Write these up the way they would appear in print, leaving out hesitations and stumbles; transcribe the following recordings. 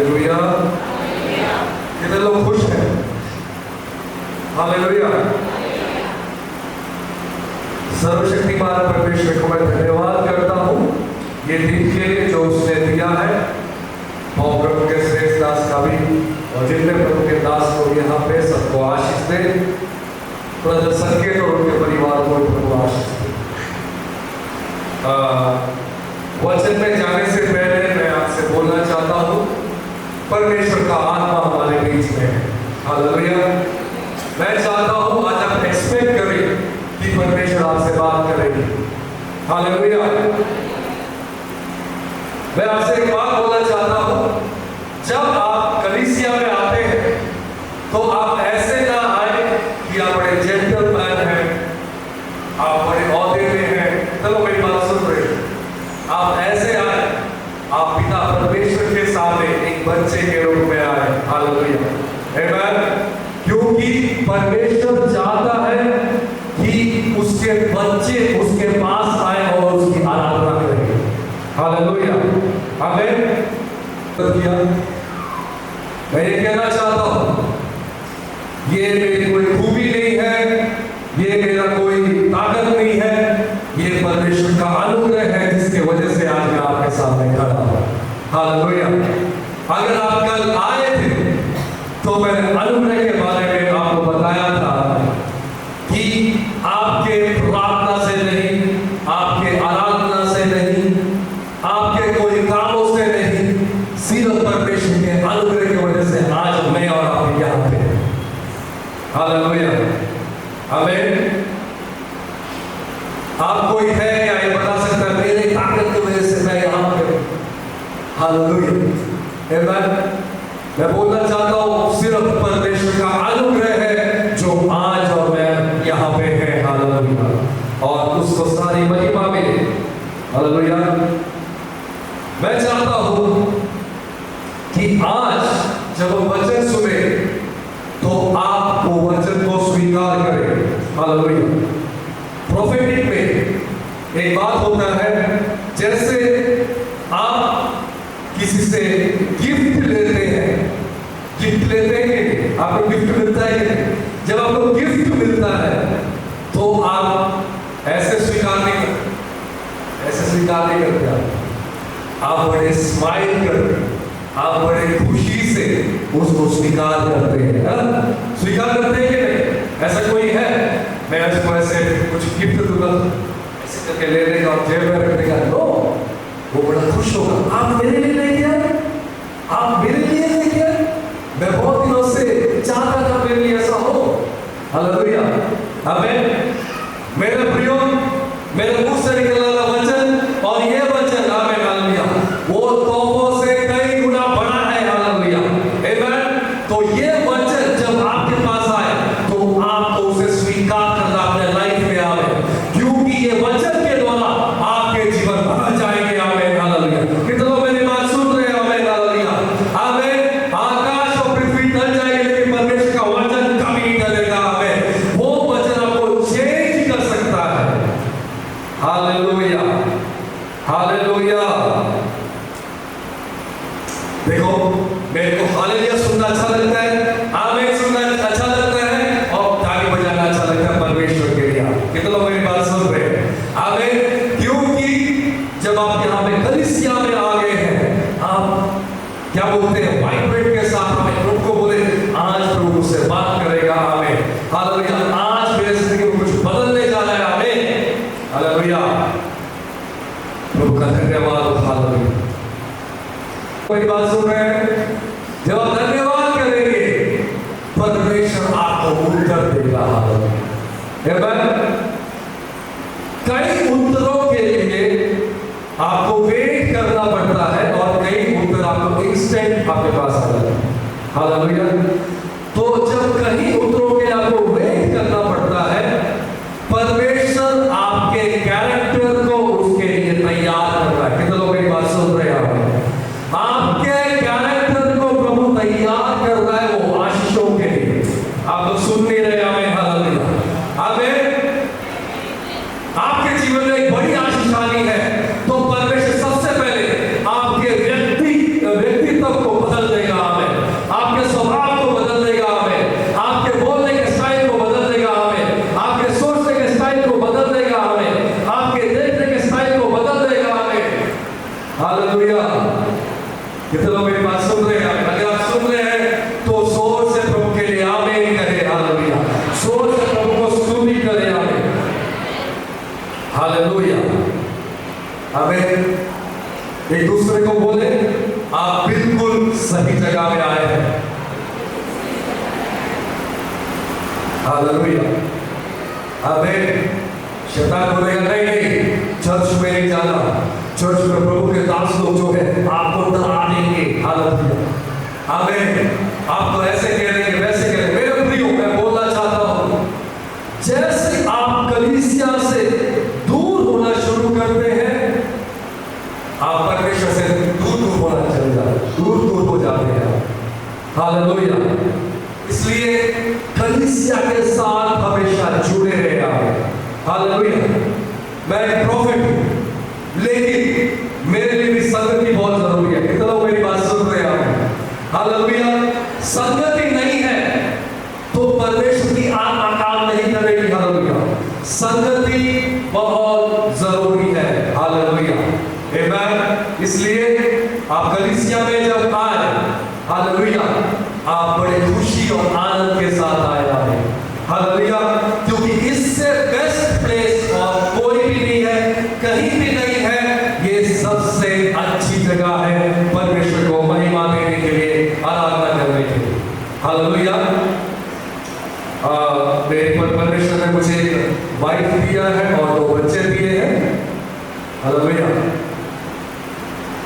Hallelujah. कितने लोग खुश हैं? हालेलुया। सर्वशक्तिमान परमेश्वर को मैं धन्यवाद करता हूँ ये दिन के लिए जो उसने दिया है, और प्रभु के श्रेष्ठ दास का भी, और जितने प्रभु के दास को यहाँ पे सबको आशीष दे, ब्रदर संकेत और उनके परिवार को प्रभु आशीष दे। वचन में जाने से पहले मैं आपसे बोलना चाहता हूँ, परमेश्वर का आत्मा हमारे बीच में है। हालेलुया। मैं चाहता हूँ आज आप एक्सपेक्ट करें कि परमेश्वर आपसे बात करेंगे। हालेलुया। मैं आपसे एक बात बोलना चाहता हूँ, जब आप कलीसिया में आते हैं तो आप ऐसे ना आए कि आप बड़े जेंटलमैन हैं, आप बड़े औहदे में हैं। चलो मेरी बात सुन रहे हैं। आप ऐसे आए, आप पिता परमेश्वर के सामने एक बच्चे के रूप में आए। हालेलुया। आमीन। क्योंकि परमेश्वर चाहता है कि उसके बच्चे उसके पास आए और उसकी आराधना करें। हालेलुया। आमीन। मैं ये कहना चाहता हूं, ये मेरी कोई खूबी नहीं है, ये मेरा कोई ताकत नहीं है, ये परमेश्वर का अनुग्रह है जिसके वजह से आज मैं आपके सामने खड़ा हूं। हालेलुया। अगर आप कल आए थे तो मैंने अनुग्रह के बारे में आपको बताया था कि आपके प्रार्थना से नहीं, आपके आराधना से नहीं, आपके कोई कामों से नहीं, सिर्फ परमेश्वर के अनुग्रह की वजह से आज मैं और आप यहाँ पे हैं। हालेलुया। आमीन। आप कोई है क्या ये बता सकता है मेरे ताकत की वजह से मैं यहाँ पे? हालेलुया। आमीन। मैं बोलना चाहता हूँ सिर्फ परमेश्वर का अनुग्रह है जो आज और मैं यहाँ पे है। हालेलुया। और उसको सारी महिमा मिले। हालेलुया। मैं चाहता हूँ कि आज जब हम वचन सुने तो आप वो वचन को स्वीकार करें। हालेलुया। प्रोफेटिक में एक बात होता है, जैसे आप किसी से गिफ्ट लेते हैं, गिफ्ट लेते हैं, आपको गिफ्ट मिलता है। जब आपको गिफ्ट मिलता है तो आप ऐसे स्वीकार नहीं करते, ऐसे स्वीकार नहीं करते। आप बड़े स्माइल करते, आप बड़े खुशी से उसको स्वीकार करते हैं। स्वीकार करते हैं कि नहीं? ऐसा कोई है? मैं उसको ऐसे कुछ गिफ्ट दूंगा, ऐसे करके ले लेगा और जेब में रख देगा, नो, वो बड़ा खुश होगा। आप मेरे लिए लेके आए, आप मेरे लिए लेके आए। मैं बहुत दिनों से चाहता था मेरे लिए ऐसा हो। हालेलुया। आमीन। मेरे प्रियो, मेरे मुंह से निकलने वाला वचन और ये वचन, आमीन, हालेलुया, वो तोपों से कई गुना बड़ा है। हालेलुया। आमीन। तो ये वचन जब आपके पास आए तो आपको उसे स्वीकार करना अपने लाइफ में आवे, क्योंकि ये वचन के द्वारा आपके जीवन भर जाएंगे। आमीन, हालेलुया। कितने लोग मेरी बात सुन रहे हैं? आमीन, हालेलुया। आमीन। आकाश और पृथ्वी टल जाएंगे लेकिन परमेश्वर का वचन कभी नहीं टलेगा। आमीन। वो वचन आपको चेंज कर सकता है। हालेलुया। हालेलुया। देखो, मेरे को हालेलुया सुनना अच्छा लगता है, आमीन सुनना अच्छा लगता है, और ताली बजाना अच्छा लगता है परमेश्वर के लिए। कितने लोग मेरी बात सुन रहे हैं? आमीन। क्योंकि जब आप यहाँ पे कलीसिया में आ गए हैं, आप क्या बोलते हैं, वाइब्रेट के साथ हमें प्रभु को बोले, आज प्रभु से बात करेगा। आमीन, हालेलुया। आज मेरे जिंदगी में कुछ बदलने जा रहा है। आमीन, हालेलुया। प्रभु का धन्यवाद। हालेलुया। कोई बात सुन रहे हैं? जब आप धन्यवाद करेंगे परमेश्वर आपको उत्तर देगा। हालेलुया। कई उत्तरों के लिए आपको वेट करना पड़ता है और कई उत्तर आपको इंस्टेंट आपके पास आ जाता है। हालेलुया। तो जब कहीं उत्तरों के लिए आपको वेट करना पड़ता है, परमेश्वर आपके कैरेक्टर को उसके लिए तैयार कर रहा है। कितने लोग मेरी बात सुन रहे हैं? आपके कैरेक्टर को प्रभु तैयार कर रहा है वो आशीषों के लिए। आप तो सुन नहीं रहे। आमीन, हालेलुया। आमीन। आपके जीवन में एक बड़ी आशीष आनी है तो परमेश्वर सबसे पहले आपके व्यक्तित्व को बदल देगा। कितने लोग मेरी बात सुन रहे हैं? अगर आप सुन रहे हैं तो जोर से प्रभु के लिए आमीन करें। हालेलुया। जोर से प्रभु को स्तुति करें। आमीन। हालेलुया। आमीन। एक दूसरे को बोले, आप बिल्कुल सही जगह में आए हैं। हालेलुया। आमीन। शैतान बोलेगा नहीं नहीं, चर्च में नहीं जाना, चर्च में प्रभु के दास लोग जो है आपको डरा देंगे। हालेलुया। आमीन। आपको ऐसे कह देंगे, वैसे कह देंगे। मेरे प्रियो, मैं बोलना चाहता हूं, जैसे आप कलीसिया से दूर होना शुरू करते हैं, आप परमेश्वर से दूर दूर होना चल जाते, दूर दूर हो जाते हैं। हालेलुया। इसलिए कलीसिया के साथ हमेशा जुड़े रहे आप। हालेलुया। मैं एक प्रॉफिट हूं, लेकिन मेरे लिए भी संगति बहुत जरूरी है। कितने लोग मेरी बात सुन रहे हैं? हालेलुया। संगति नहीं है तो परमेश्वर की आत्मा काम नहीं करेगी। हालेलुया। संगति बहुत जरूरी है। हालेलुया। आमीन। इसलिए आप कलीसिया में जब आए, हालेलुया, आप बड़े खुशी और आनंद के साथ आए। हालेलुया। क्योंकि इससे बेस्ट प्लेस और कोई भी नहीं है, कहीं भी नहीं है। ये सबसे अच्छी जगह है परमेश्वर को महिमा देने के लिए, आराधना करने के लिए। हालेलुया। मेरे परमेश्वर ने मुझे एक वाइफ दिया है और 2 बच्चे दिए हैं। हालेलुया।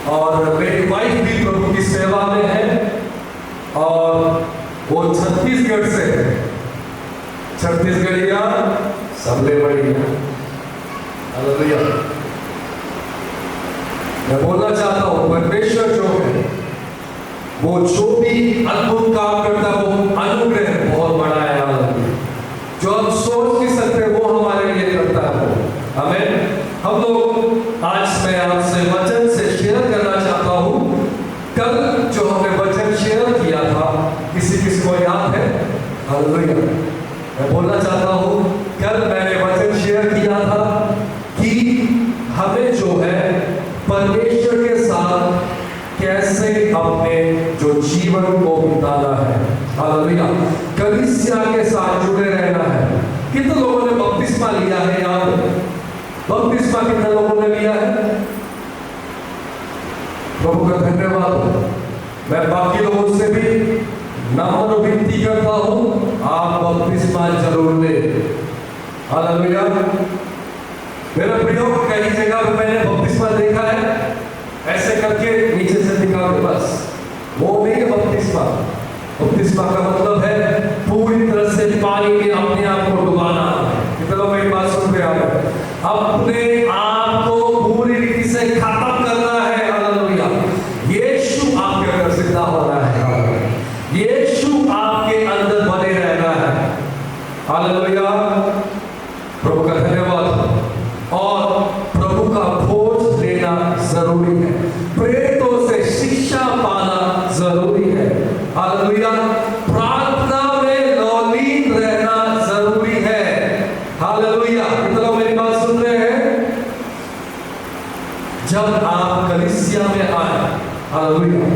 और मेरी वाइफ भी प्रभु की सेवा में है और वो छत्तीसगढ़ से है। छत्तीसगढ़िया सबले बढ़िया। हालेलुया। मैं बोलना चाहता हूं, परमेश्वर जो है वो जो भी अद्भुत काम करता है वो अनुग्रह बहुत बड़ा है। हालेलुया। जो हम सोच नहीं सकते वो हमारे लिए करता है वो। आमीन। हम लोग आज मैं आपसे वचन से शेयर करना चाहता हूं। कल जो हमने वचन शेयर किया था, किसी को याद है? हालेलुया। मैं बोलना चाहता हूं, कल मैंने वचन शेयर किया था कि हमें जो है परमेश्वर के साथ कैसे अपने जो जीवन को बिताना है। हालेलुया। कलीसिया के साथ जुड़े रहना है। कितने लोगों ने बपतिस्मा लिया है? याद? बपतिस्मा कितने लोगों ने लिया है? प्रभु का धन्यवाद। मैं बाकी लोगों से भी नम्र विनती करता हूं, आप बपतिस्मा जरूर ले। हालेलुया। मेरा प्रियो, कई जगह पे मैंने बपतिस्मा देखा है, ऐसे करके नीचे से दिखा के बस, वो नहीं है बपतिस्मा। बपतिस्मा का मतलब है पूरी तरह से पानी में अपने आप को डुबाना। कितने लोग मेरी बात सुन रहे हैं? अपने आप को पूरी रीति से खत्म करना है। हालेलुया। यीशु आपके अंदर जिंदा होना है। यीशु आपके अंदर बने रहना है। हालेलुया। प्रभु का धन्यवाद। और प्रभु का भोज लेना जरूरी है। प्रेरितों से शिक्षा पाना जरूरी है। हालेलुया। प्रार्थना में लौलीन रहना जरूरी है। हालेलुया। कितने लोग मेरी बात सुन रहे हैं? जब आप कलीसिया में आए, हालेलुया,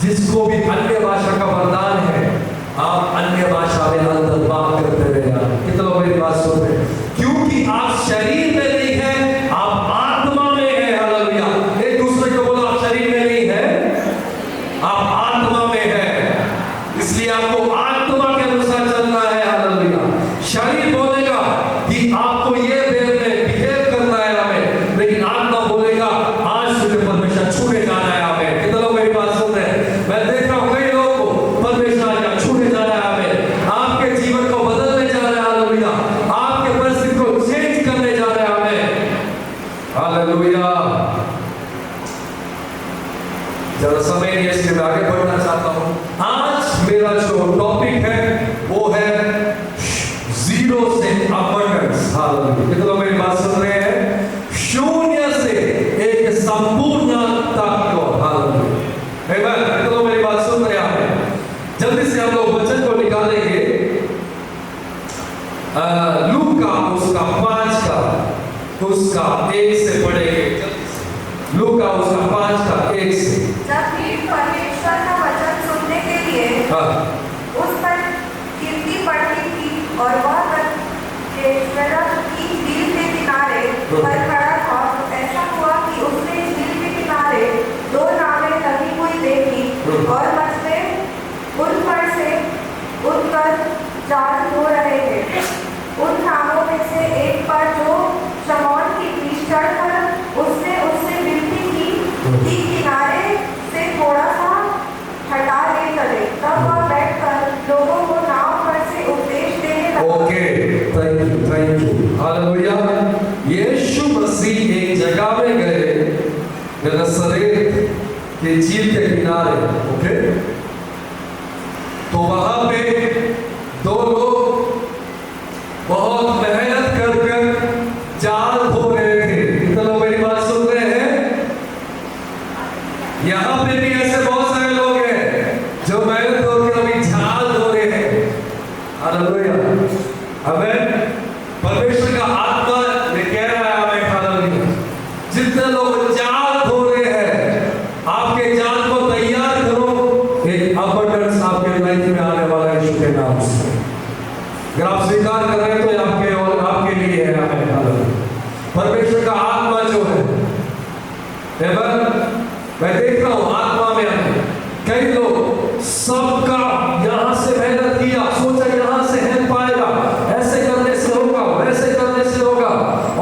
जिसको भी अन्य भाषा का वरदान है, आप अन्य भाषा में अंदर बात करते रहे। कितने लोग मेरी बात सुन रहे हैं? क्योंकि आप शरीर में नहीं है, आप आत्मा में है। हालेलुया। एक दूसरे को बोलो, आप शरीर में नहीं है, आप आत्मा में है। इसलिए आपको आत्मा के अनुसार चलना है। हालेलुया। शरीर बोलेगा कि आपको ये बिहेव करना है हमें, लेकिन आत्मा बोलेगा आज तुझे परमेश्वर छूने जाना है हमें। कितने लोग मेरी बात सुन रहे हैं? मैं देख रहा हूं कई लोगों को परमेश्वर आज छूने जाना है हमें, आपके जीवन को बदलने जा रहा है। हालेलुया। आपके परिस्थिति को चेंज करने जा रहा है हमें। हालेलुया। जरा समय नहीं है, इसलिए मैं आगे बढ़ना चाहता हूं। आज मेरा जो टॉपिक है वो है जीरो से अबंडेंस। हालेलुया। कितने लोग मेरी बात सुन रहे हैं? शून्य से एक संपूर्णता को। हालेलुया। आमीन। कितने लोग मेरी बात सुन रहे हैं? जल्दी से हम लोग वचन को निकालेंगे। लूका उसका 5 का उसका 1 से पढ़ेंगे। लूका उसका 5 का 1 से। जब भीड़ हाँ। उस पर गिरती पड़ती थी और वह तट के तरफ की झील के किनारे पर खड़ा था। तो ऐसा हुआ कि उसने झील के किनारे 2 नावें लगी हुई देखी और मछुआरे उन पर से उठकर जाल धो रहे थे। उन नावों में से एक पर जो शमौन की पीठ चढ़कर उससे विनती की कि किनारे से थोड़ा सा हटा ले चले। तब वह बैठकर लोगों को नाव पर से उपदेश देने लगा। Okay, thank you, hallelujah. Yeshu Masih एक जगह में गए, गन्नेसरेत के झील के किनारे, ओके। तो वहां पे 2 लोग बहुत मेहनत कर जाल धो रहे थे। कितने लोग मेरी बात सुन रहे हैं? यहाँ पे भी ऐसे बहुत सारे लोग हैं जो मेहनत करके अभी जाल धो रहे हैं। हालेलुया, आमीन। परमेश्वर का आत्मा ये कह रहा है, आमीन, हालेलुया। जितने लोग जाल धो रहे हैं, आपके जाल को तैयार करो, एक अबंडेंस आपके लाइफ में आने वाला है यीशु के नाम से। अगर आप स्वीकार कर रहे हैं तो आपके और आपके लिए है, आमीन, हालेलुया। परमेश्वर का आत्मा जो है, मैं देख रहा हूं आत्मा में आने कई लोग, सबका यहां से मेहनत किया, सोचा यहां से है पाएगा, ऐसे करने से होगा, वैसे करने से होगा,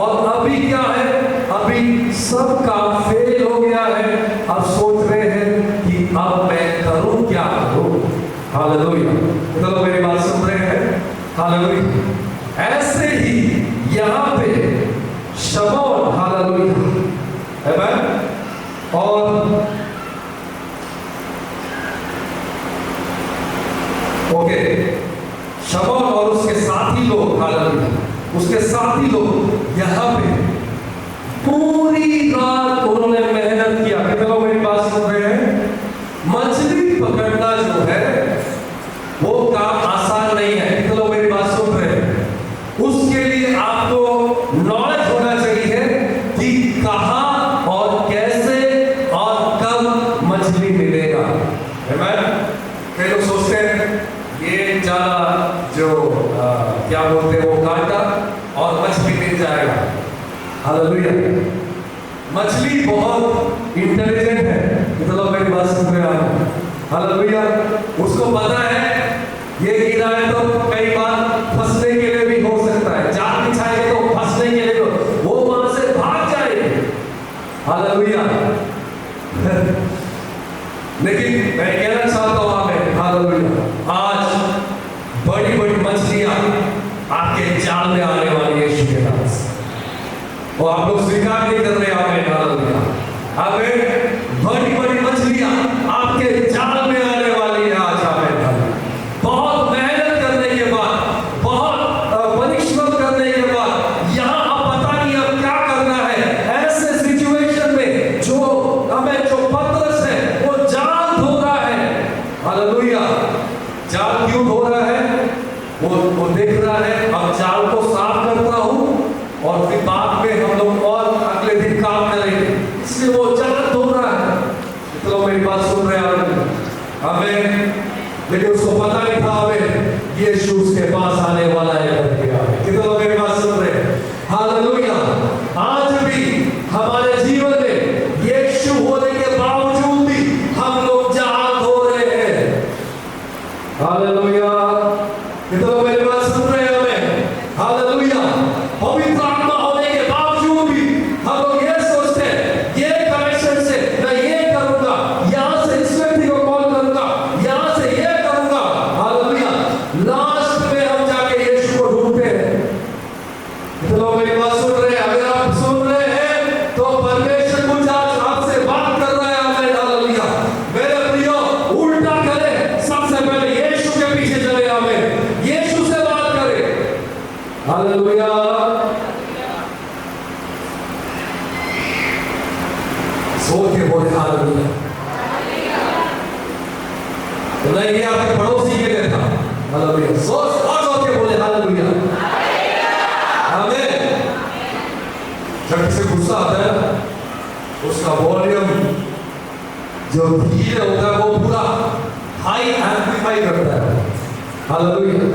और अभी क्या है, अभी सब काम फेल हो गया है। अब सोच रहे हैं कि अब मैं करूं क्या करूं। हालेलुया, चलो मेरी बात सुन रहे हैं? हालेलुया। ऐसे ही यहां पे शमौन, हालेलुया, आमीन, और ओके, शमौन और उसके साथी लोग, हालेलुया, उसके साथी लोग यहां पे पूरी रात उन्होंने मेहनत किया। कितने लोग मेरी बात सुन रहे हैं? मछली पकड़ना जो है वो काम आसान नहीं है। कितने लोग मेरी बात सुन रहे हैं? उसके लिए आपको नॉलेज होना चाहिए कि कहां और कैसे और कब मछली मिलेगा। कई लोग सोचते हैं ये जाला जो क्या बोलते हैं वो काटा और मछली मिल जाएगा। हालेलुया, मछली बहुत इंटेलिजेंट है। कितने लोग मेरी बात सुन रहे हैं? हालेलुया, उसको पता है ये गिरा है तो कई बार फंसने के लिए भी हो सकता है, जाल बिछाएंगे तो फंसने के लिए वो वहां से भाग जाएगी। हालेलुया। लेकिन मैं कहना चाहता हूं हमें, हालेलुया, आज बड़ी बड़ी मछलियां आपके जाल में आने वाली है यीशु के नाम से। और आप लोग स्वीकार नहीं कर रहे, आमीन, हालेलुया, आमीन। बड़ी बड़ी मछलियां आपके जाल में आने वाली है आज, आमीन, हालेलुया। बहुत मेहनत करने के बाद, बहुत परिश्रम करने के बाद, यहाँ अब पता नहीं अब क्या करना है। ऐसे सिचुएशन में जो हमें जो पतरस है वो जाल धो रहा है। हालेलुया, जाल क्यों धो रहा है? वो देख रहा है अब जाल को साफ करता हूं और फिर बाद में हम लोग और अगले दिन काम करेंगे, इसलिए वो जाल धो रहा है। तो मेरी बात सुन रहे हैं? हमें, लेकिन उसको पता नहीं था हमें यीशु उसके पास आने वाला है करके। कितने लोग मेरी बात सुन रहे हैं? हालेलुया। आज भी हमारे जीवन में यीशु होने के बावजूद भी हम लोग जाल धो रहे हैं। हालेलुया, कितने लोग मेरी बात सुन रहे हैं हमें? हालेलुया। पवित्र आत्मा होने के बावजूद भी हम लोग ये सोचते हैं ये कनेक्शन से मैं ये करूंगा, यहां से इस व्यक्ति को कॉल करूंगा, यहां से ये करूंगा। हालेलुया, लास्ट में हम जाके यीशु को ढूंढते हैं। तो लोग मेरी बात सुन रहे हैं? अगर आप सुन रहे हैं तो परमेश्वर कुछ आज आपसे बात कर रहा है, आमीन, हालेलुया। मेरे प्रियो, उल्टा करें, सबसे पहले यीशु के पीछे चले, आमीन, यीशु से बात करें। हालेलुया। सोच के बोले हालेलुया। तो नहीं, ये आपके पड़ोसी के लिए था। हालेलुया, सोच के बोले हालेलुया, आमीन। जब किसी गुस्सा आता है उसका वॉल्यूम जो धीरे होता है वो पूरा हाई एम्पलीफाई करता है। हालेलुया।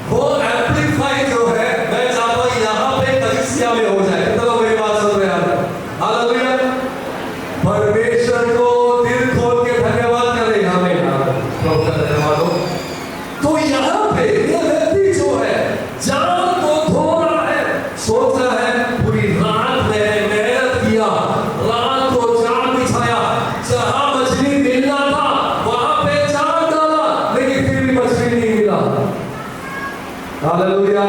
वो एम्पलीफाई जो है, मैं चाहता हूं यहां पे कलीसिया में हो जाए। कितना लोग मेरी बात सुन रहे हैं? हालेलुया। परमेश्वर को दिल खोल के धन्यवाद करें। हमें धन्यवाद हो। तो यहाँ पे ये व्यक्ति जो है जान को धो रहा है, सोच रहा है पूरी रात मैंने मेहनत किया, रात को जाल बिछाया, जहां मछली मिलना था वहां पे जाल डाला, लेकिन फिर भी मछली नहीं मिला। हालेलुया।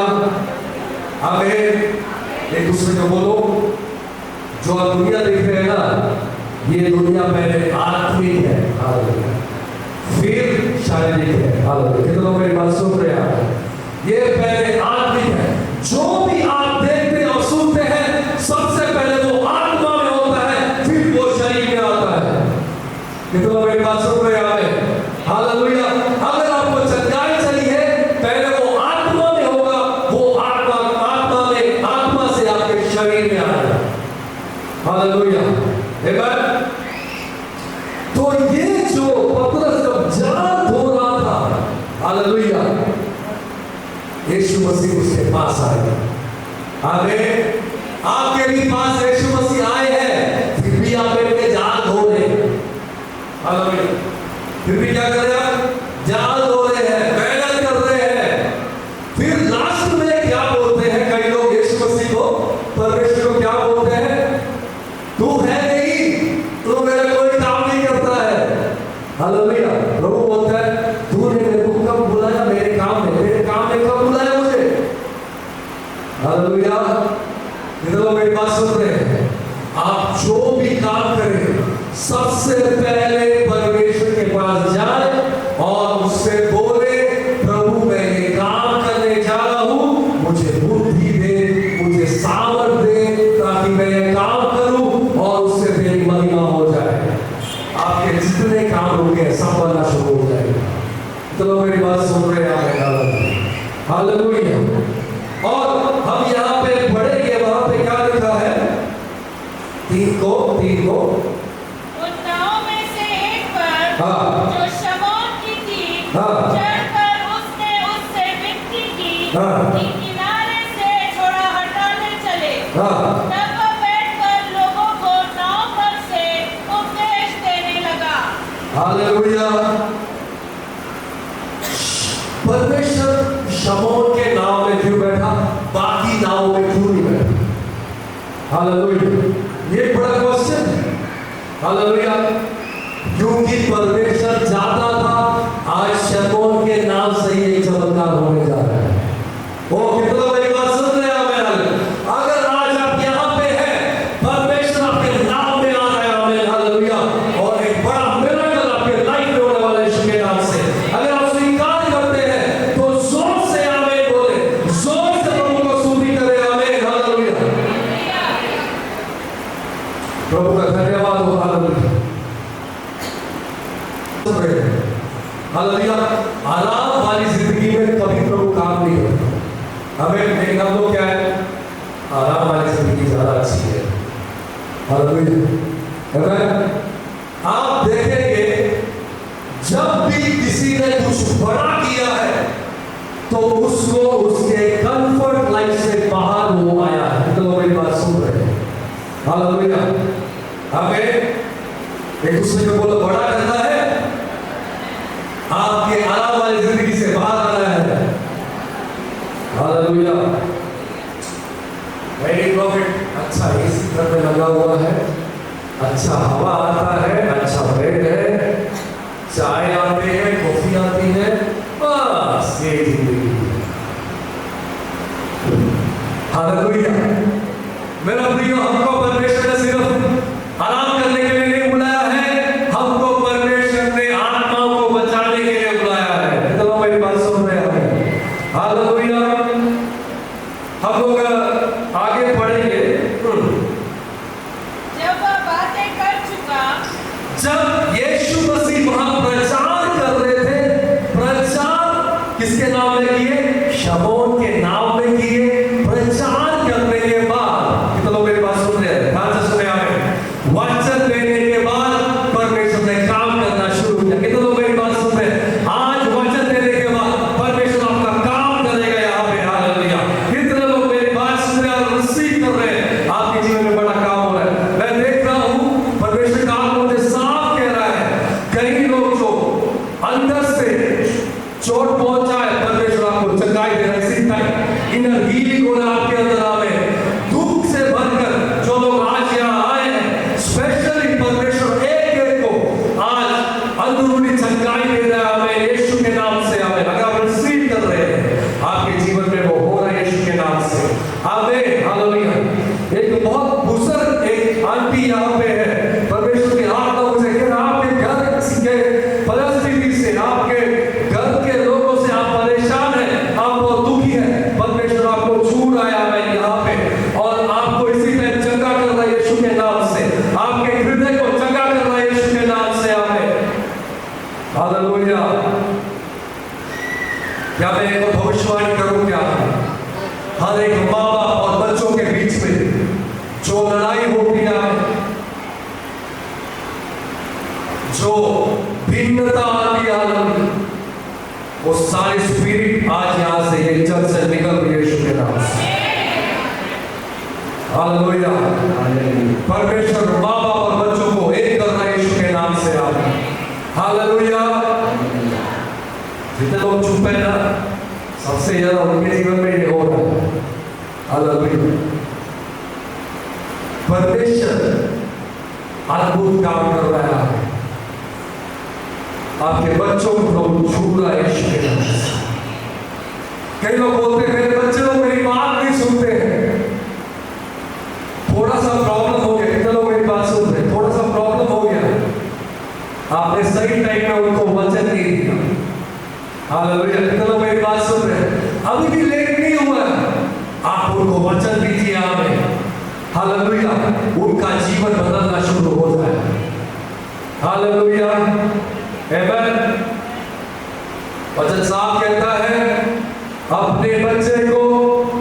हमें एक दूसरे को बोलो, जो आप दुनिया देख रहे हैं ना, ये दुनिया पहले आत्मिक है, हालेलुया, फिर शारीरिक है। हालेलुया। कितने लोग मेरी बात सुन रहे हैं? ये पहले आत्मिक है। जो भी आप देखते और सुनते हैं सबसे पहले वो आत्मा में होता है, फिर वो शरीर में आता है। कितने लोग मेरी बात सुन रहे हैं? हालेलुया। अगर आपको चंगाई चाहिए, पहले वो आत्मा में होगा, वो आत्मा में, आत्मा से आपके शरीर में आएगा। हालेलुया। आमीन। तो ये जो पतरस जब जान धो रहा था, हालेलुया, यीशु मसीह उसके पास आए। आमीन। आपके भी पास यीशु मसीह आए हैं, फिर भी आप इनके जान धो रहे हैं। हालेलुया। फिर भी क्या कर रहे हैं? जान धो रहे हैं, मेहनत कर रहे हैं। फिर लास्ट में क्या बोलते हैं कई लोग यीशु मसीह को, परमेश्वर को क्या बोलते हैं? तू है नहीं, तू मेरा कोई काम नहीं करता है। हालेलुया। प्रभु बोलता है तूने मेरे को कब बुलाया मेरे काम में कब बुलाया मुझे? हालेलुया। इधर लोग मेरी बात सुन रहे हैं? आप जो भी काम करें सबसे पहले परमेश्वर के पास जाए और उससे बोले, प्रभु मैं ये काम करने जा रहा हूं, मुझे बुद्धि दे, मुझे सामर्थ दे, ताकि मैं ये काम करूं और उससे तेरी महिमा हो जाए। आपके जितने काम होंगे सब बनना शुरू हो जाएगा। तो मेरी बात सुन रहे हैं? हालेलुया। और हम यहाँ पे पढ़ेंगे, वहां पे क्या लिखा है? 3 को उन नाव में से एक पर जो शमौन की थी, चढ़कर उसने उससे विनती की कि किनारे से थोड़ा हटाने चले। तब वह बैठकर लोगों को नाव पर से उपदेश देने लगा। हालेलुया। परमेश्वर शमौन के नाव में क्यों बैठा, बाकी नाव में क्यों नहीं बैठा? हालेलुया। ये बड़ा क्वेश्चन है। हालेलुया। क्योंकि परमेश्वर चाहता था आज शमौन के नाम से ही एक चमत्कार होने जा रहा है। वो कितना मेरी बात सुन रहे हैं? अगर आज आप यहाँ पे हैं, परमेश्वर आपके नाम में आ रहा है। आमीन। हालेलुया। और एक बड़ा मिरेकल आपके लाइफ में होने वाला है यीशु के नाम से। अगर आप स्वीकार करते हैं तो जोर से आमीन बोले, जोर से प्रभु को स्तुति करें। आमीन। हालेलुया। प्रभु का धन्यवाद हो। हालेलुया। हालेलुया। आराम वाली जिंदगी में कभी प्रभु काम नहीं करता। हमें देखना तो क्या है? आराम वाली जिंदगी ज्यादा अच्छी है। हालेलुया। आप देखेंगे जब भी किसी ने कुछ बड़ा किया है तो उसको उसके कंफर्ट लाइफ से बाहर वो आया है। तो लोग मेरी बात सुन रहे हैं? हालेलुया। हमें एक दूसरे को बोलो, बड़ा करना है, आपके आराम वाली जिंदगी से बाहर आना है। हालेलुया। Very profit. अच्छा एसी घर में लगा हुआ है, अच्छा हवा आता है, अच्छा बेड है, चाय आते हैं, कॉफी आती है, बस ये जिंदगी। हालेलुया। मेरा प्रिय, हमको परमेश्वर ने सिर्फ आराम करने के लिए नहीं बुलाया है, हमको परमेश्वर ने आत्मा को बचाने के लिए बुलाया है। तो मेरी बात सुन रहे हैं? हालेलुया। हम लोग आगे पढ़ेंगे। जब वह बातें कर चुका, जब यीशु मसीह वहां प्रचार कर रहे थे, प्रचार किसके नाम में किए? शमौन के नाम में किए। प्रचार करने के बाद, कितने लोग मेरी बात सुन रहे हैं? ध्यान से सुने। वचन देने के बाद परमेश्वर ने काम करना शुरू क्या मैं एक भविष्यवाणी करूं क्या? हर एक माँ बाप और बच्चों के बीच में जो लड़ाई होती है, जो भिन्नता आती है, वो सारी स्पिरिट आज यहां से ये चर्च से निकल रही है यीशु के नाम से। हालेलुया। परमेश्वर माँ बाप और बच्चों को एक कर रहा है यीशु के नाम से। हालेलुया। जितने लोग चुप है ना, सबसे ज्यादा उनके जीवन में ये हो रहा है। हालेलुया। परमेश्वर अद्भुत काम कर रहा है, आपके बच्चों को छू रहा है यीशु के नाम से। कई लोग बोलते हैं मेरे बच्चे लोग मेरी बात नहीं सुनते हैं, थोड़ा सा प्रॉब्लम हो गया। कितने लोग मेरी बात सुन रहे हैं? थोड़ा सा प्रॉब्लम हो गया, आपने सही टाइम में उनको वचन नहीं दिया। हालेलुया। कितने लोग मेरी बात सुन रहे हैं? अभी भी लेट नहीं हुआ है, आप उनको वचन दीजिए। आमीन। हालेलुया। उनका जीवन बदलना शुरू हो जाए। हालेलुया। आमीन। वचन साफ कहता है अपने बच्चे को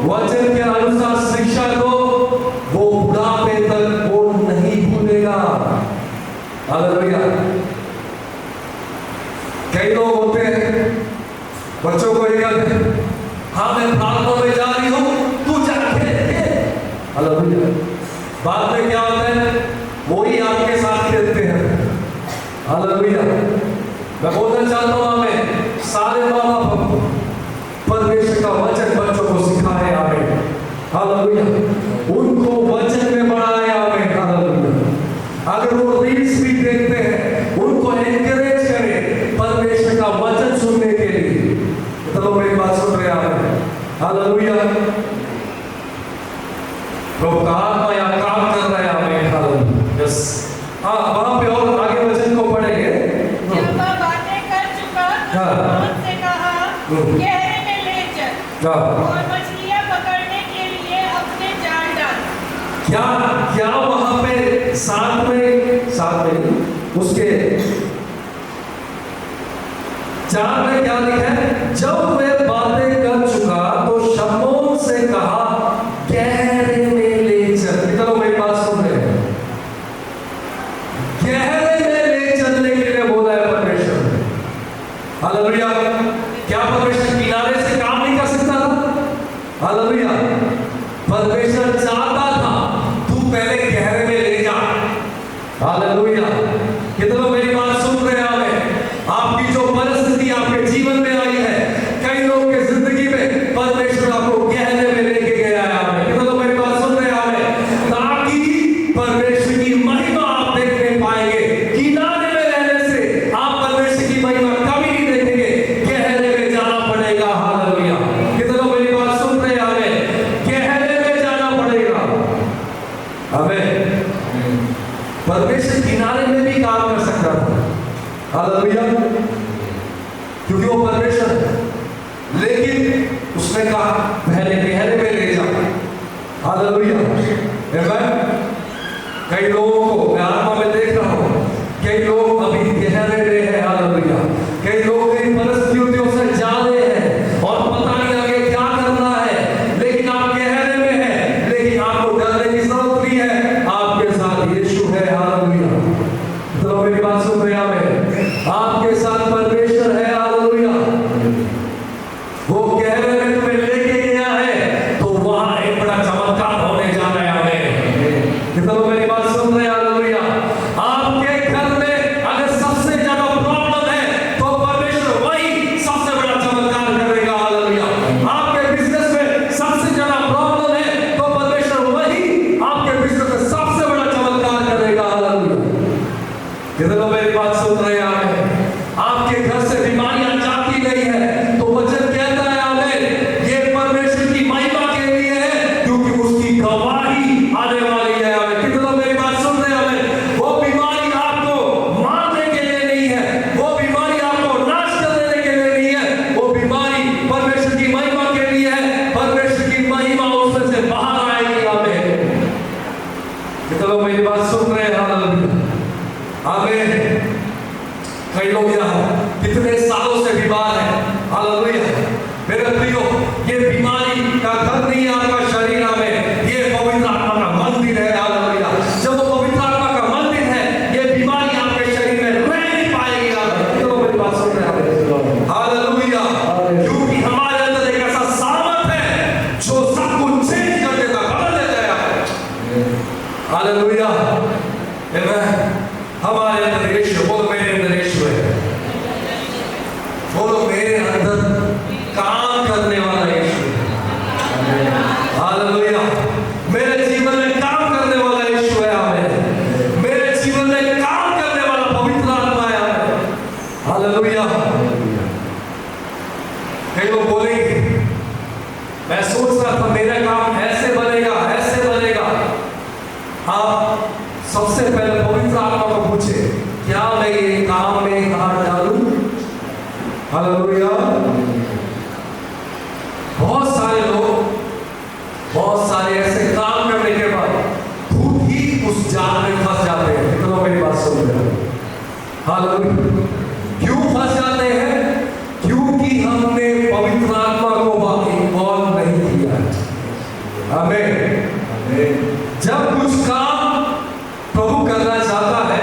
वचन के अनुसार शिक्षा दो, वो बुढ़ापे तक वो नहीं भूलेगा। हालेलुया। कई लोग होते हैं बच्चों को ये कहते हैं हाँ मैं प्रार्थना में जा रही हूँ, तू जाके। हालेलुया। बाद में क्या होता है? वो ही आपके साथ खेलते हैं। हालेलुया। मैं बोलना चाहता हूँ हमें सारे माँ बाप परमेश्वर का वचन बच्चों को सिखाए। आमीन। हालेलुया। उनको वचन में बढ़ाए। आमीन। हालेलुया। अगर वो रील्स भी देखते हैं, उनको एनकरेज करें परमेश्वर का वचन सुनने के लिए। तो मेरी बात सुन रहे हैं? हालेलुया। प्रभु का आत्मा यहाँ काम कर रहा है। आमीन। हालेलुया। यस। हाँ, वहां पे और आगे वचन को पढ़ेंगे। जब वह बातें कर चुका तो शमौन से कहा गहरे में ले चल और मछलियां पकड़ने के लिए अपने जाल डाल। क्या वहां पे साथ में उसके चार में क्या लिखा है? जब वह बातें कर चुका तो शमौन से कहा गहरे में ले चल। चलो मेरी बात सुन रहे हैं? गहरे में ले चलने के लिए बोला है परमेश्वर ने। हालेलुया। क्या परमेश्वर किनारे से काम नहीं कर सकता था? हालेलुया। परमेश्वर चाहता था तू पहले गहरे में ले जा। हालेलुया। कितने लोग मेरी बात सुन रहे हैं? आपकी जो परिस्थिति आपके जीवन में आई है, कई लोगों के जिंदगी में परमेश्वर आपको गहरे में लेके गया है। कितने लोग मेरी बात सुन रहे हैं? ताकि परमेश्वर की महिमा आप देखने पाएंगे। किनारे में रहने से आप परमेश्वर की महिमा कभी नहीं देखेंगे, गहरे में जाना पड़ेगा। हालेलुया। कितने लोग मेरी बात सुन रहे हैं? गहरे में जाना पड़ेगा। हमें परमेश्वर किनारे में भी काम कर सकता था। हालेलुया। क्योंकि वो परमेश्वर है, लेकिन उसने कहा पहले गहरे में ले जा। हालेलुया। आमीन। कई लोगों को मैं आत्मा में देख रहा हूं, कई लोग अभी गहरे में हैं। हालेलुया। कई लोग कई परिस्थितियों से जा रहे हैं और पता नहीं आगे क्या करना है, लेकिन आप गहरे में हैं, लेकिन आपको डरने की जरूरत नहीं है, आपके साथ यीशु है। हालेलुया। तो मेरी बात सुन रहे हैं? आपके साथ परमेश्वर है। हालेलुया। वो गहरे में तुम्हें लेके गया है, तो वहां एक बड़ा चमत्कार होने जा रहा है। कितने लोग मेरी बात सुन रहे हैं? हालेलुया। आपके घर में अगर सबसे ज्यादा प्रॉब्लम है, तो परमेश्वर वही सबसे बड़ा चमत्कार करेगा। हालेलुया। आपके बिजनेस में सबसे ज्यादा प्रॉब्लम है, तो परमेश्वर वही आपके बिजनेस में सबसे बड़ा चमत्कार करेगा। हालेलुया। कितने लोग मेरी बात सुन रहे हैं? आपके घर से बीमारियां जाती नहीं है, तो वचन कहता है हमें ये परमेश्वर की महिमा के लिए है, क्योंकि उसकी गवाही आने वाली है। हमें कितने लोग मेरी बात सुन रहे हैं? वो बीमारी आपको मारने के लिए नहीं है, वो बीमारी आपको नाश कर देने के लिए नहीं है, वो बीमारी परमेश्वर की महिमा के लिए है। परमेश्वर की महिमा उसमें से बाहर आएगी। हमें कितने लोग मेरी बात सुन रहे हैं? आमीन। कई लोग यहाँ कितने सालों से बीमार हैं। हालेलुया। हालेलुया। कई लोग बोलेंगे, मैं सोच रहा था मेरा काम ऐसे बनेगा, ऐसे बनेगा। आप सबसे पहले पवित्र आत्मा को पूछे, क्या मैं ये काम में हाथ डालूं? हालेलुया। बहुत सारे लोग बहुत सारे ऐसे काम करने के बाद खुद ही उस जाल में फंस जाते हैं। कितना मेरी बात सुन रहे हो? हालेलुया। क्यों फंस जाते हैं? क्योंकि हमने पवित्र आत्मा को इन्वॉल्व नहीं किया। आमीन। जब कुछ काम प्रभु करना चाहता है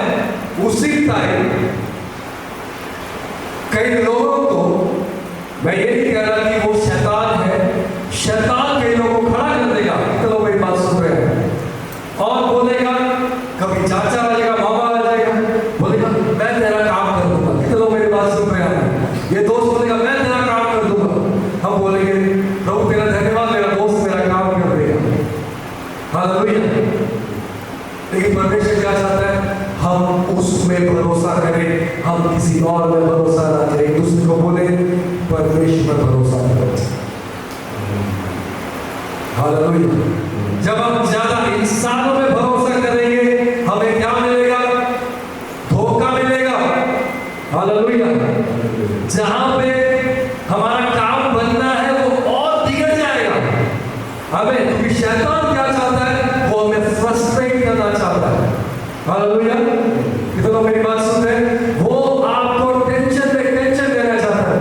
उसी टाइम कई लोगों को, मैं ये नहीं कह रहा कि वो शैतान है, शैतान कई लोगों को खड़ा कर देगा। कितने लोग मेरी बात सुन रहे हैं? और बोलेगा, कभी चाचा आ जाएगा, मामा आ जाएगा, बोलेगा मैं तेरा काम कर दूंगा। कितने लोग मेरी बात सुन रहे हैं? ये दोस्त बोलेगा मैं तेरा काम कर दूंगा। हम बोलेंगे प्रभु तेरा धन्यवाद, मेरा दोस्त मेरा काम कर देगा। हालेलुया। लेकिन परमेश्वर क्या चाहता है? हम उसमें भरोसा करें, हम किसी और में भरोसा ना करें। दूसरे को बोले परमेश्वर पर भरोसा करो। हालेलुया। जब हम ज्यादा इंसानों में भरोसा करेंगे हमें क्या मिलेगा? धोखा मिलेगा। हालेलुया। जहां पे हमारा काम बनना है वो और बिगड़ जाएगा हमें, क्योंकि शैतान क्या चाहता है? वो हमें फ्रस्ट्रेट करना चाहता है। हालेलुया। कितना मेरी बात सुन रहे हैं? वो आपको टेंशन देना चाहता है।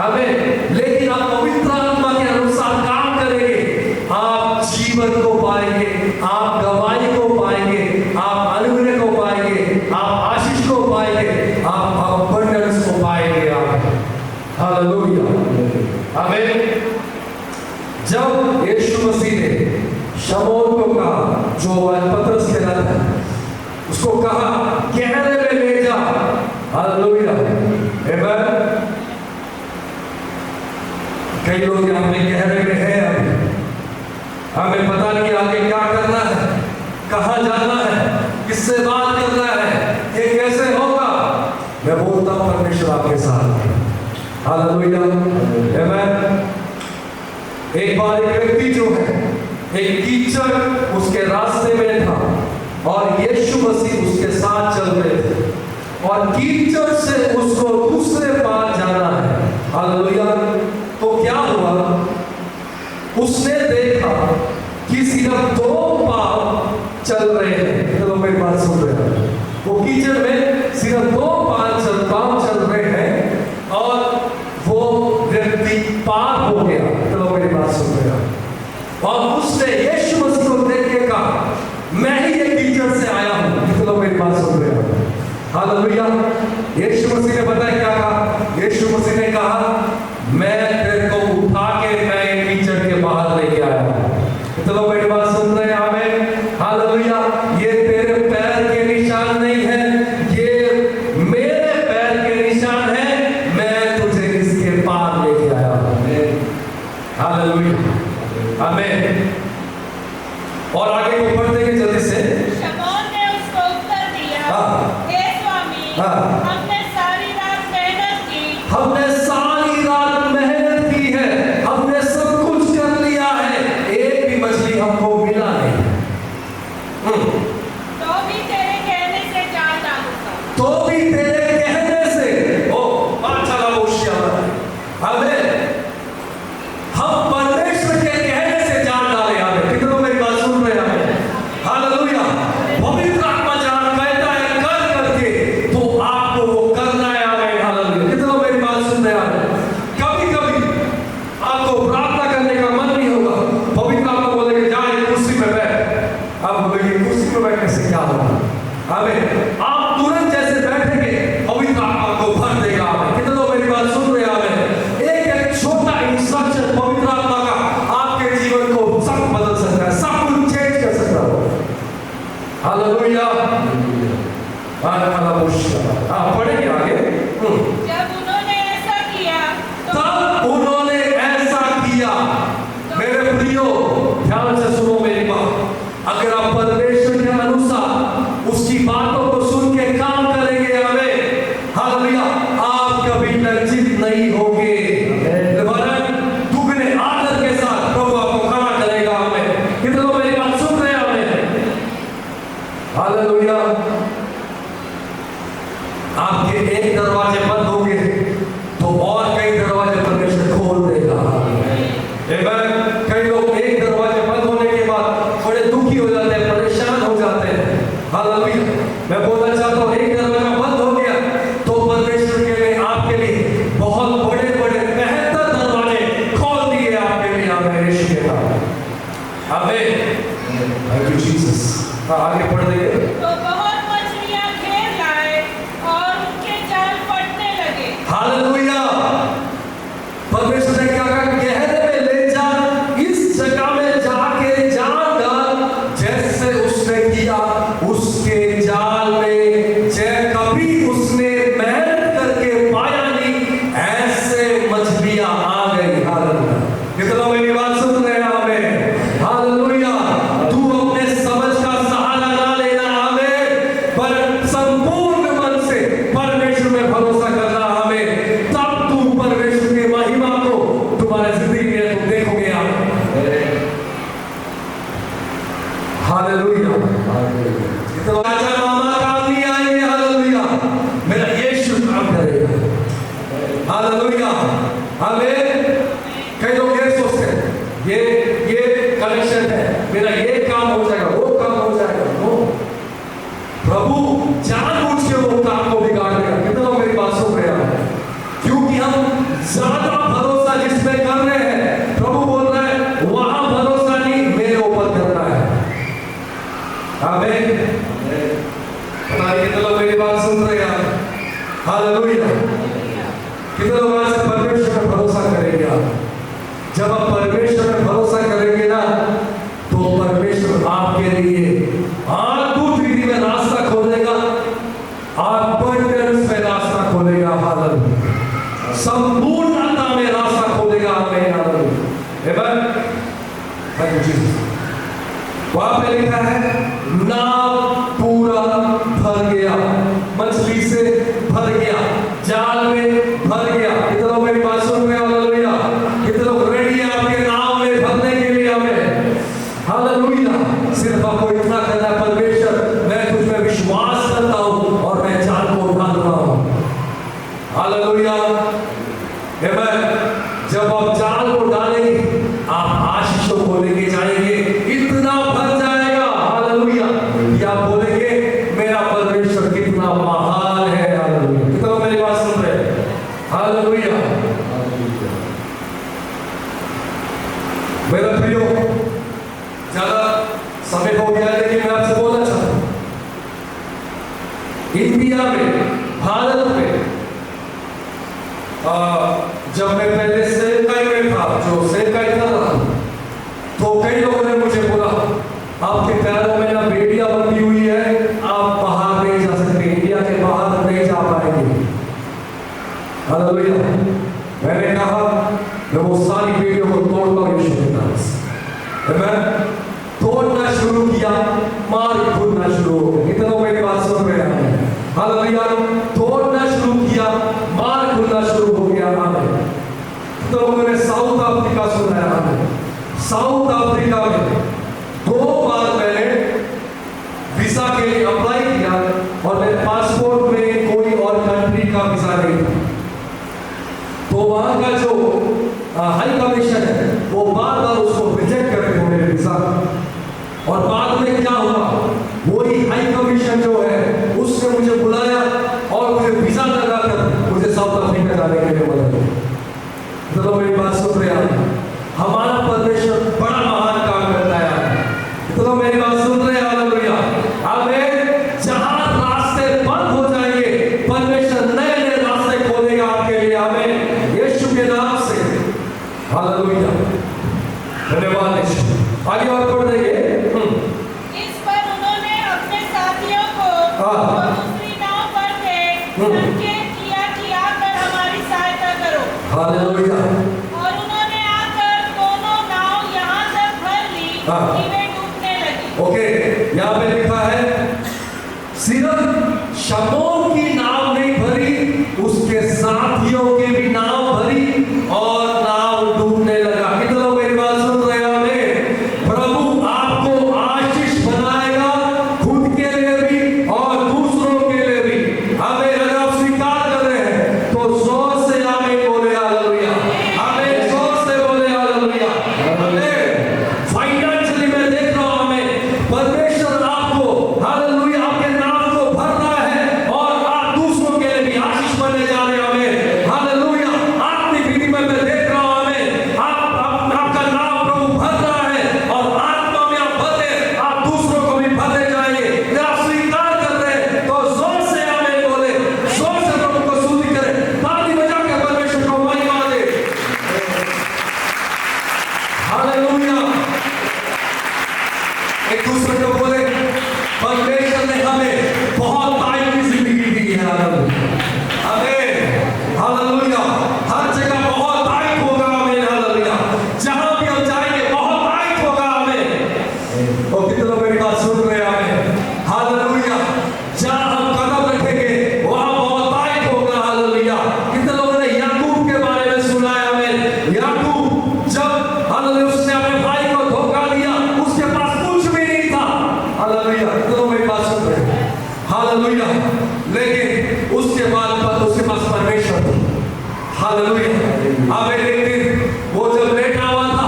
आमीन। लेकिन आप पवित्र आत्मा के अनुसार काम करेंगे, आप जीवन को पाएंगे, आप गवाही को पाएंगे, आप अनुग्रह को पाएंगे, आप आशीष को पाएंगे, आप अबंडेंस को पाएंगे। हालेलुया। आमीन। जब यीशु मसीह ने शमौन को कहा, जो पतरस कहलाता है, उसको कहा गहरे में ले जा। हालेलुया। आमीन। कई लोग यहाँ पे गहरे में है, अभी हमें पता नहीं आगे क्या करना है, कहाँ जाना है, किससे बात करना है, ये कैसे होगा। मैं बोलता हूँ परमेश्वर आपके साथ है। हालेलुया। आमीन। एक बार एक व्यक्ति जो है, एक कीचड़ उसके रास्ते में था और यीशु मसीह उसके साथ चल रहे थे और कीचड़ से उसको दूसरे पार जाना है। हालेलुया। तो क्या हुआ? उसने देखा कि सिर्फ 2 पाँव चल रहे हैं। चलो मेरी बात सुन रहे हैं? वो कीचड़ में सिर्फ 2 पाँव चल रहे हैं और वो व्यक्ति पार हो गया। चलो मेरी बात सुन रहे हैं? और उसने यीशु मसीह को देख के कहा मैं ही ये कीचड़ से आया हूं। चलो मेरी बात सुन रहे हैं? हालेलुया। यीशु मसीह ने बताया क्या कहा? यीशु मसीह ने कहा मैं तेरे को उठा के मैं कीचड़ के बाहर लेके आया हूं। चलो मेरी बात सुन रहे हैं? आमीन। हालेलुया। ये तेरे पैर के निशान नहीं है, ये मेरे पैर के निशान है। मैं तुझे इसके पार लेके आया हूं। हालेलुया। आमीन। और आगे को पढ़ते हैं जल्दी से। शमौन ने उसको उत्तर दिया, हे स्वामी, हमने सारी रात मेहनत की, हमने सारी रात मेहनत की है, हमने सब कुछ कर लिया है, एक भी मछली हमको मिला नहीं। तो भी तेरे कहने से जाल डालूंगा। तो भी तेरे कहने से, ओ बादशाह हमें हम परमेश्वर के कहने से जान डाले। हमें कितनों मेरी बात सुन रहे हैं? हालेलुया। पवित्र आत्मा जान कहता है कर करके तो आपको वो करना है। हमें हालेलुया। कितनों मेरी बात सुन रहे हैं? कभी कभी आपको प्रार्थना करने का मन नहीं होगा, पवित्र आत्मा बोलेगा जा कुर्सी पे बैठ। अब बोलेंगे कुर्सी पे बैठने से क्या होगा? हमें आप तुरंत जैसे बैठेंगे पवित्र आत्मा को भर देगा। हमें कितनों मेरी बात सुन रहे हैं? एक छोटा इंस्ट्रक्शन पवित्र आत्मा का आपके जीवन को सब बदल सकता है, सब कुछ चेंज कर सकता है। हालेलुया। पढ़ेंगे आगे। जब उन्होंने ऐसा किया तब उन्होंने ऐसा किया। मेरे प्रियो ध्यान से सुनो मेरी बात। अगर आप परमेश्वर के अनुसार उसकी बातों को सुन के काम करेंगे, हमें हालेलुया आपके एक दरवाजे बंद होंगे तो और कई दरवाजे परमेश्वर खोल देगा। आमीन। कई लोग एक दरवाजे बंद होने के बाद बड़े दुखी हो जाते हैं, परेशान हो जाते हैं। हालेलुया। मैं बोलना चाहता हूँ, एक दरवाजा बंद हो गया तो परमेश्वर के लिए आपके लिए बहुत बड़े बड़े बेहतर दरवाजे खोल दिए आपके लिए। आमीन। यीशु के नाम में आमीन। Thank you Jesus. आगे पढ़ देंगे। तो बहुत मछलियां घेर लाए और उनके जाल फटने लगे। हालेलुया। परमेश्वर ने क्या कहा, गहरे में ले जा, इस जगह में जाके जाल डाल, जैसे उसने किया उसके जाल में कभी उसने मेहनत करके पाया नहीं, ऐसे मछलियां आ गई। हालेलुया। कितना मेरी बात सुन रहे हैं? आमीन। हालेलुया। तू अपने समझ का सहारा ना लेना। आमीन। पर संपूर्ण मन से परमेश्वर में भरोसा करना। आमीन। तब तू परमेश्वर की महिमा को तुम्हारे जिंदगी में तुम देखोगे। हालेलुया। तो राजा मामा काम नहीं आएंगे। हालेलुया। मेरा यीशु काम करेगा। हालेलुया। आमीन। कई लोग ये सोचते हैं, ये कनेक्शन है, मेरा ये काम हो जाएगा, वो काम हो जाएगा। नो, प्रभु जानबूझ के वो काम को बिगाड़ देगा। कितना लोग मेरी बात सुन रहे हैं? क्योंकि हम ज्यादा भरोसा जिसमें कर रहे हैं, प्रभु बोल रहा है वहां भरोसा नहीं, मेरे ऊपर करना है। आमीन। पता नहीं कितने लोग मेरी बात सुन रहे हैं? हालेलुया। कितने लोग आज परमेश्वर पर भरोसा करेंगे? जब आप परमेश्वर पर भरोसा करेंगे ना, तो परमेश्वर आपके लिए अद्भुत रीति में रास्ता खोलेगा, अबंडेंस में रास्ता खोलेगा। हालेलुया। संपूर्णता में रास्ता खोलेगा। आमीन। हालेलुया। आमीन। Thank you Jesus. वहां पे लिखा है, नाव पूरा भर गया, मछली से भर गया, जाल में भर गया। कितने लोग मेरी बात सुन रहे हैं? हालेलुया। कितने लोग रेडी हैं आपके नाव में भरने के लिए? हमें हालेलुया। सिर्फ आपको इतना करना है, परमेश्वर मैं तुझ में विश्वास करता हूं और मैं जाल को उठा रहा हूं। हालेलुया। जब आप जाल को डालेंगे, आप आशीषों को लेके जाएंगे, इतना भर जाएगा। हालेलुया। कि आप बोलेंगे मेरा परमेश्वर कितना महान है। हालेलुया। कितना मेरी बात सुन रहे हैं? हालेलुया। मेरा प्रियो, ज्यादा समय हो गया, लेकिन मैं आपसे बोलना चाहता हूं, इंडिया में, भारत में, जब मैं पहले सेवकाई में था, जो सेवकाई कर रहा था, तो कई लोगों ने मुझे बोला आपके पैरों में ना बेड़ियां बंधी हुई है, आप बाहर नहीं जा सकते, इंडिया के बाहर नहीं जा पाएंगे। हालेलुया। मैंने कहा मैं वो सारी बेड़ियों को तोड़ता हूं यीशु के नाम से। मैं तोड़ना शुरू किया, मार खुलना शुरू हो गया। कितनों मेरी बात सुन रहे हैं? हालेलुया। तोड़ना शुरू किया, मार खुलना शुरू हो गया। आमीन। तो उन्होंने साउथ अफ्रीका सुना है। आमीन। साउथ अफ्रीका में 2 बार मैंने वीजा के लिए अप्लाई किया और मेरे पासपोर्ट में कोई और कंट्री का वीजा नहीं था। तो वहां का जो हाई कमीशन है, वो बार बार उसको रिजेक्ट करते थे मेरे वीजा। और बाद में क्या हुआ, वही हाई कमीशन जो है उसने मुझे बुलाया और मुझे वीजा लगाकर मुझे साउथ अफ्रीका जाने के लिए बोला। तो मेरी बात सुन रहे हैं? हमारा परमेश्वर बड़ा महान काम करता है। तो मेरी बात सुन रहे हैं? हालेलुया। आमीन। जहां रास्ते बंद हो जाएंगे, परमेश्वर नए नए रास्ते खोलेगा आपके लिए। आमीन। यीशु के नाम से। हालेलुया। धन्यवाद यीशु। आगे और पढ़ देंगे। इस पर उन्होंने अपने साथियों को जो दूसरी नाव पर थे संकेत किया कि आकर हमारी सहायता करो। हालेलुया। और उन्होंने आकर दोनों नाव यहाँ तक भर ली कि वे डूबने लगी। ओके, यहाँ पे लिखा है सिर्फ शमौन की नाव नहीं भरी, उसके साथियों की भी नाव भरी और नाव डूबने लगा। कितने लोग मेरी बात सुन रहे हैं? हमें प्रभु आपको आशीष बनाएगा, खुद के लिए भी और दूसरों के लिए भी। हमें अगर आप हालेलुया। आमेन। एक दिन वो जब लेटा हुआ था,